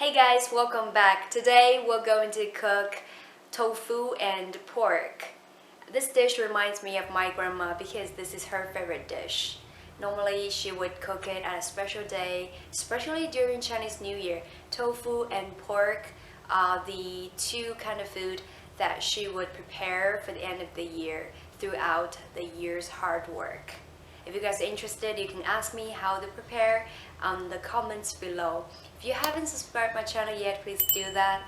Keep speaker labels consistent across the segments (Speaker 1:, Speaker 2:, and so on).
Speaker 1: Hey guys, welcome back. Today we're going to cook tofu and pork. This dish reminds me of my grandma because this is her favorite dish. Normally she would cook it at a special day, especially during Chinese New Year. Tofu and pork are the two kind of food that she would prepare for the end of the year throughout the year's hard work. If you guys are interested, you can ask me how to prepare on the comments below. If you haven't subscribed my channel yet, please do that.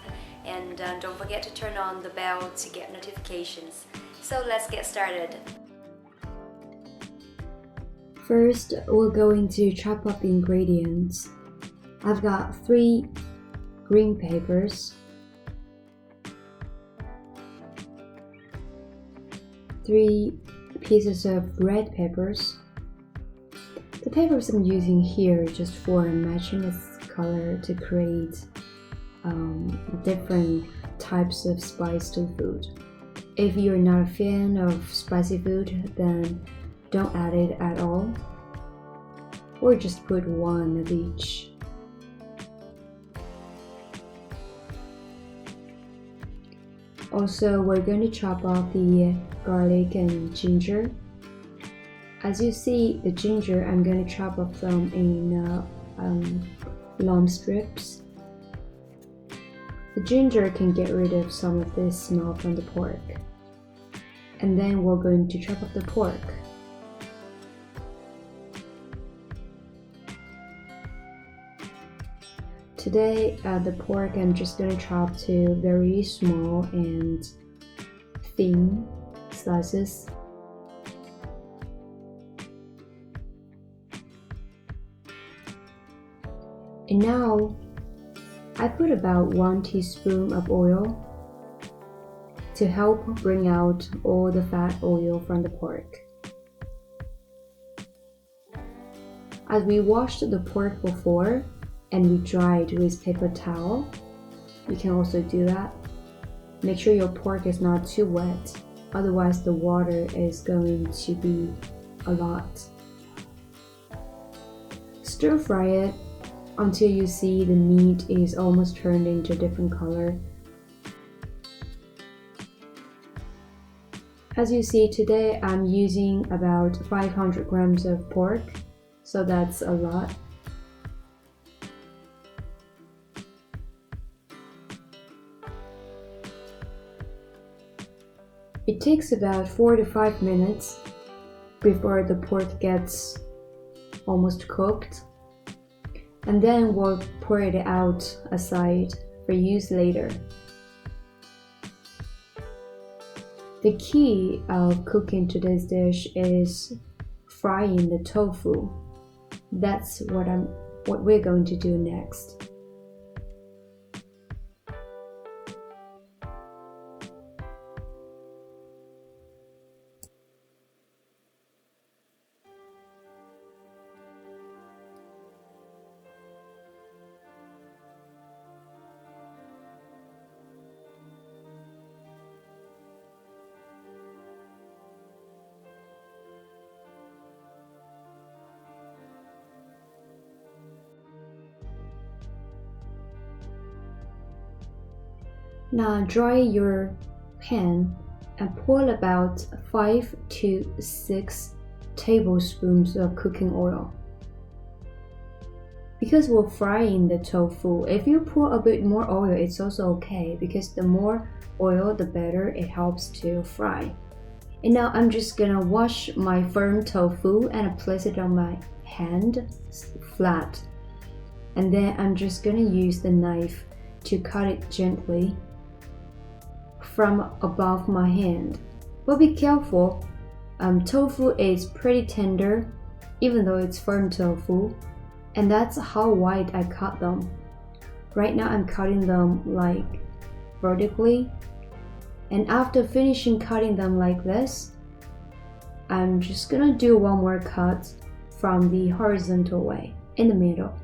Speaker 1: And don't forget to turn on the bell to get notifications. So let's get started.
Speaker 2: First, we're going to chop up the ingredients. I've got 3 green peppers, 3 pieces of red peppers. The peppers I'm using here just for matching its color to create different types of spice to food. If you're not a fan of spicy food, then don't add it at all, or just put 1 of each. Also, we're going to chop off the garlic and ginger. As you see, the ginger, I'm going to chop up them in long strips. The ginger can get rid of some of this smell from the pork. And then we're going to chop up the pork. Today, the pork I'm just going to chop to very small and thin slices. And now, I put about 1 teaspoon of oil to help bring out all the fat oil from the pork. As we washed the pork before and we dried with paper towel, you can also do that. Make sure your pork is not too wet, otherwise the water is going to be a lot. Stir fry it until you see the meat is almost turned into a different color. As you see, today I'm using about 500 grams of pork, so that's a lot. It takes about 4 to 5 minutes before the pork gets almost cooked. And then we'll pour it out aside for use later. The key of cooking today's dish is frying the tofu. That's what we're going to do next. Now dry your pan and pour about 5 to 6 tablespoons of cooking oil. Because we're frying the tofu, if you pour a bit more oil, it's also okay, because the more oil, the better it helps to fry. And now I'm just gonna wash my firm tofu and place it on my hand flat. And then I'm just gonna use the knife to cut it gently from above my hand. But be careful, tofu is pretty tender even though it's firm tofu, and that's how wide I cut them. Right now I'm cutting them like vertically, and after finishing cutting them like this, I'm just gonna do 1 more cut from the horizontal way in the middle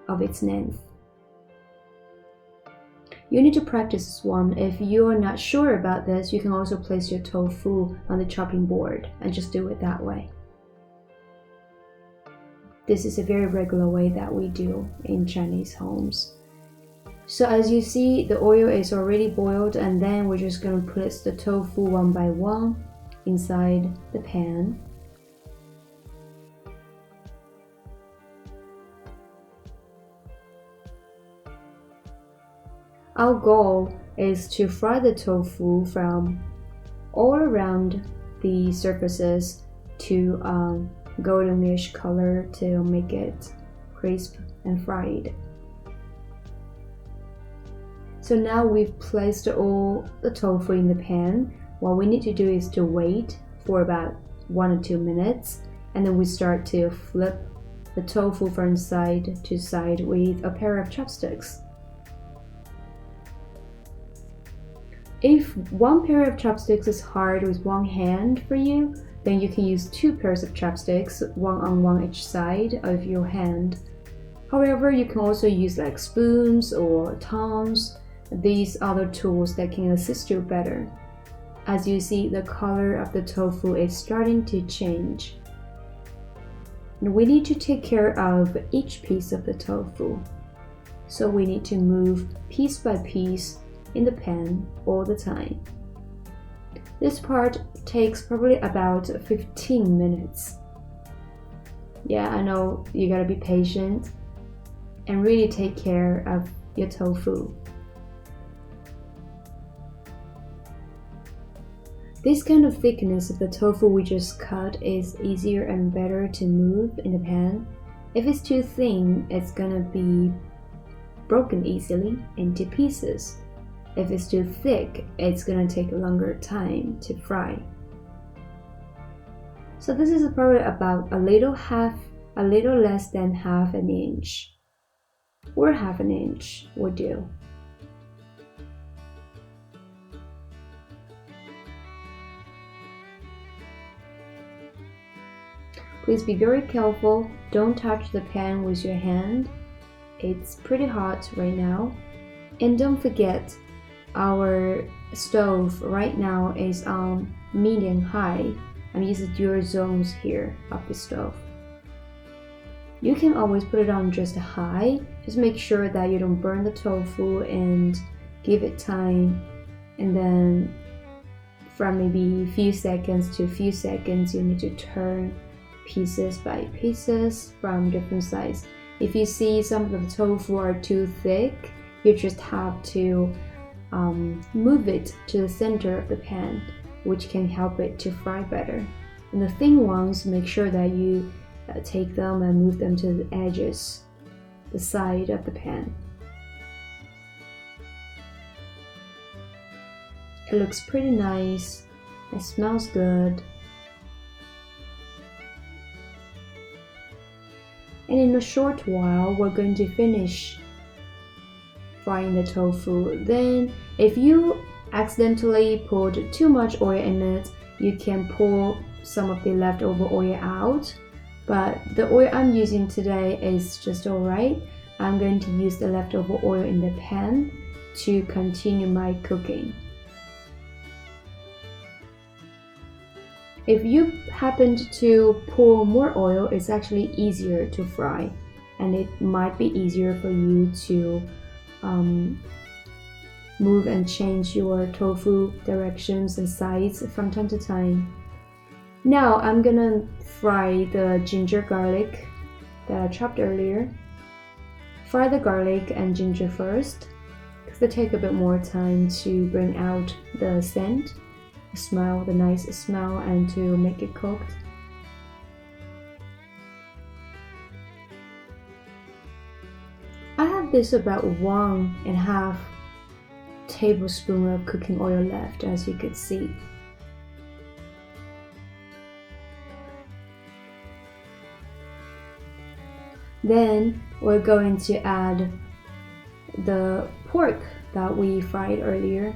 Speaker 2: of its length. You need to practice this one. If you're not sure about this, you can also place your tofu on the chopping board and just do it that way. This is a very regular way that we do in Chinese homes. So as you see, the oil is already boiled, and then we're just going to place the tofu one by one inside the pan. Our goal is to fry the tofu from all around the surfaces to goldenish color to make it crisp and fried. So now we've placed all the tofu in the pan. What we need to do is to wait for about 1 or 2 minutes, and then we start to flip the tofu from side to side with a pair of chopsticks. If one pair of chopsticks is hard with one hand for you, then you can use 2 pairs of chopsticks, one on one each side of your hand. However, you can also use like spoons or tongs, these other tools that can assist you better. As you see, the color of the tofu is starting to change. And we need to take care of each piece of the tofu. So we need to move piece by piece in the pan all the time. This part takes probably about 15 minutes. Yeah, I know you gotta be patient and really take care of your tofu. This kind of thickness of the tofu we just cut is easier and better to move in the pan. If it's too thin, it's gonna be broken easily into pieces. If it's too thick, it's gonna take a longer time to fry. So this is probably about a little less than half an inch, or half an inch would do. Please be very careful, don't touch the pan with your hand. It's pretty hot right now. And don't forget, our stove right now is on medium high. I'm using dual zones here of the stove. You can always put it on just high. Just make sure that you don't burn the tofu and give it time. And then from maybe a few seconds to a few seconds, you need to turn pieces by pieces from different sides. If you see some of the tofu are too thick, you just have to move it to the center of the pan, which can help it to fry better. And the thin ones, make sure that you take them and move them to the edges, the side of the pan. It looks pretty nice, it smells good. And in a short while, we're going to finish frying the tofu. Then if you accidentally poured too much oil in it, you can pour some of the leftover oil out. But the oil I'm using today is just alright. I'm going to use the leftover oil in the pan to continue my cooking. If you happened to pour more oil, it's actually easier to fry, and it might be easier for you to move and change your tofu directions and sides from time to time. Now I'm gonna fry the ginger garlic that I chopped earlier. Fry the garlic and ginger first, because they take a bit more time to bring out the scent, the smell, the nice smell, and to make it cooked. I have this about 1.5 tablespoon of cooking oil left, as you could see. Then we're going to add the pork that we fried earlier.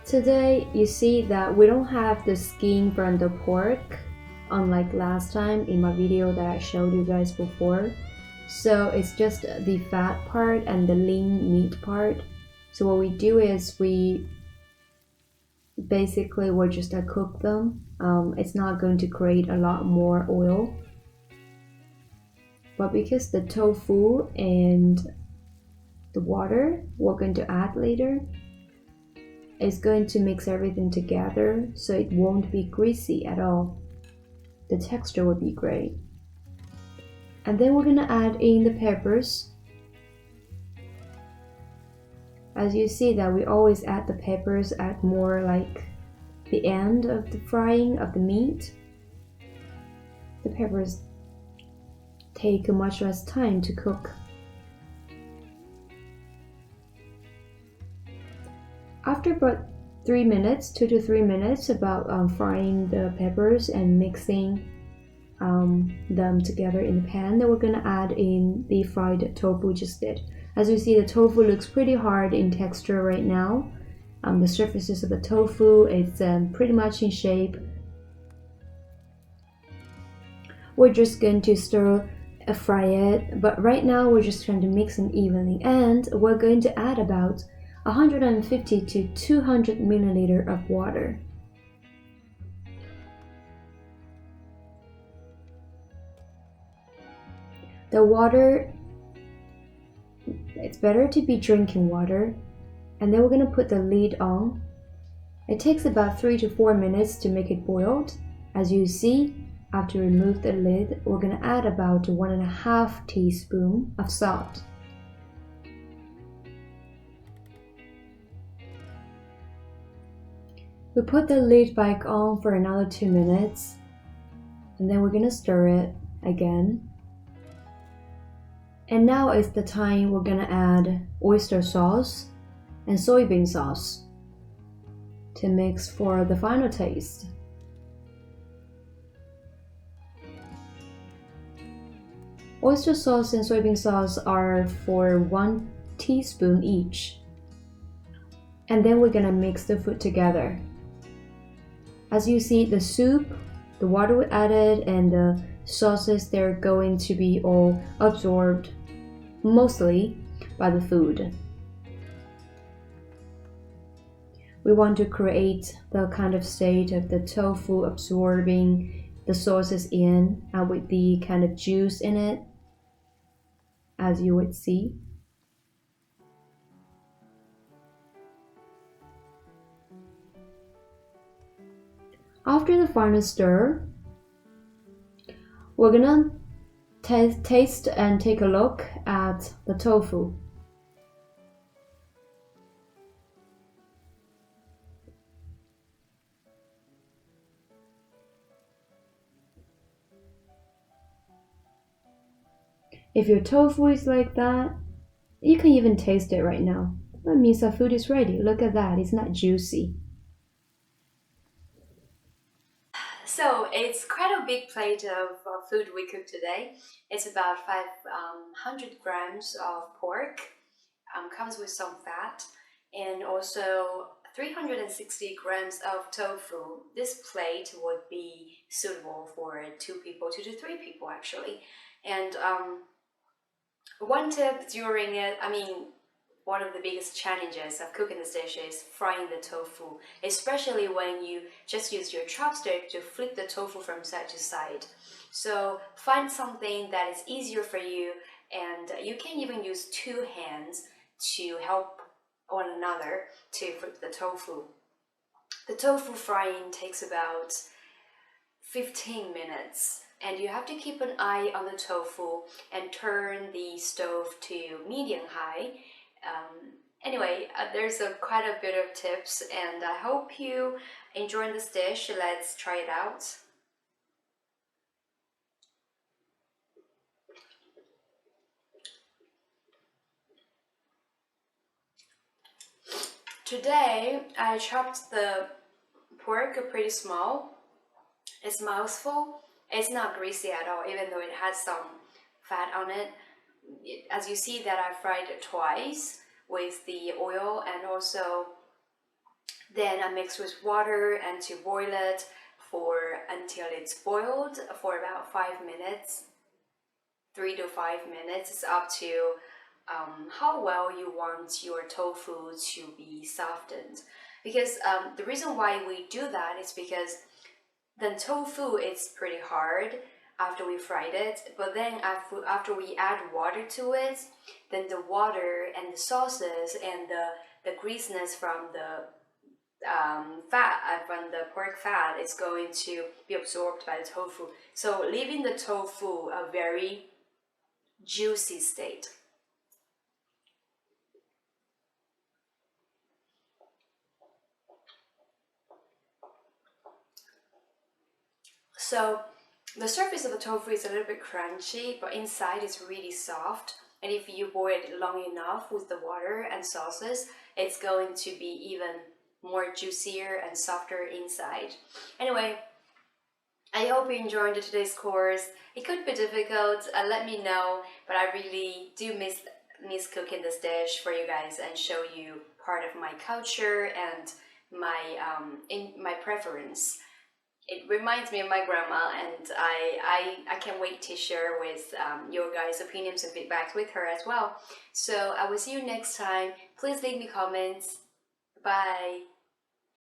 Speaker 2: Today, you see that we don't have the skin from the pork, unlike last time in my video that I showed you guys before. So it's just the fat part and the lean meat part. So what we do is we basically will just cook them. It's not going to create a lot more oil. but because the tofu and the water we're going to add later is going to mix everything together, so it won't be greasy at all. The texture will be great. And then we're gonna add in the peppers. As you see that we always add the peppers at more like the end of the frying of the meat. The peppers take much less time to cook. After about 3 minutes, 2 to 3 minutes, about frying the peppers and mixing them together in the pan, then we're gonna add in the fried tofu just did. As you see, the tofu looks pretty hard in texture right now. The surfaces of the tofu is pretty much in shape. We're just going to stir fry it, but right now we're just trying to mix it evenly, and we're going to add about 150 to 200 milliliter of water. The water, it's better to be drinking water, and then we're going to put the lid on. It takes about 3 to 4 minutes to make it boiled. As you see, after we remove the lid, we're going to add about 1.5 teaspoons of salt. We put the lid back on for another 2 minutes, and then we're going to stir it again. And now is the time we're going to add oyster sauce and soybean sauce to mix for the final taste. Oyster sauce and soybean sauce are for 1 teaspoon each. And then we're going to mix the food together. As you see, the soup, the water we added, and the sauces, they're going to be all absorbed mostly by the food. We want to create the kind of state of the tofu absorbing the sauces in with the kind of juice in it, as you would see. After the final stir, we're gonna taste and take a look at the tofu. If your tofu is like that, you can even taste it right now. That means our food is ready. Look at that, it's not juicy.
Speaker 1: So it's quite a big plate of food we cooked today. It's about 500 grams of pork, comes with some fat, and also 360 grams of tofu. This plate would be suitable for 2 people, 2 to 3 people actually. And one tip during it, one of the biggest challenges of cooking this dish is frying the tofu, especially when you just use your chopstick to flip the tofu from side to side. So find something that is easier for you, and you can even use 2 hands to help one another to flip the tofu. The tofu frying takes about 15 minutes. And you have to keep an eye on the tofu and turn the stove to medium high. Anyway, there's quite a bit of tips, and I hope you enjoy this dish. Let's try it out. Today, I chopped the pork pretty small. It's mouthful. It's not greasy at all, even though it has some fat on it. As you see that I fried it twice with the oil, and also then I mixed with water and to boil it until it's boiled for about 5 minutes, 3 to 5 minutes. It's up to how well you want your tofu to be softened. Because the reason why we do that is because the tofu is pretty hard. after we fried it. But then after we add water to it, then the water and the sauces and the greasiness from the fat from the pork fat is going to be absorbed by the tofu. So leaving the tofu a very juicy state. So the surface of the tofu is a little bit crunchy, but inside it's really soft. And if you boil it long enough with the water and sauces, it's going to be even more juicier and softer inside. Anyway, I hope you enjoyed today's course. It could be difficult, let me know, but I really do miss cooking this dish for you guys and show you part of my culture and my preference. It reminds me of my grandma, and I can't wait to share with your guys' opinions and feedback with her as well. So I will see you next time. Please leave me comments. Bye.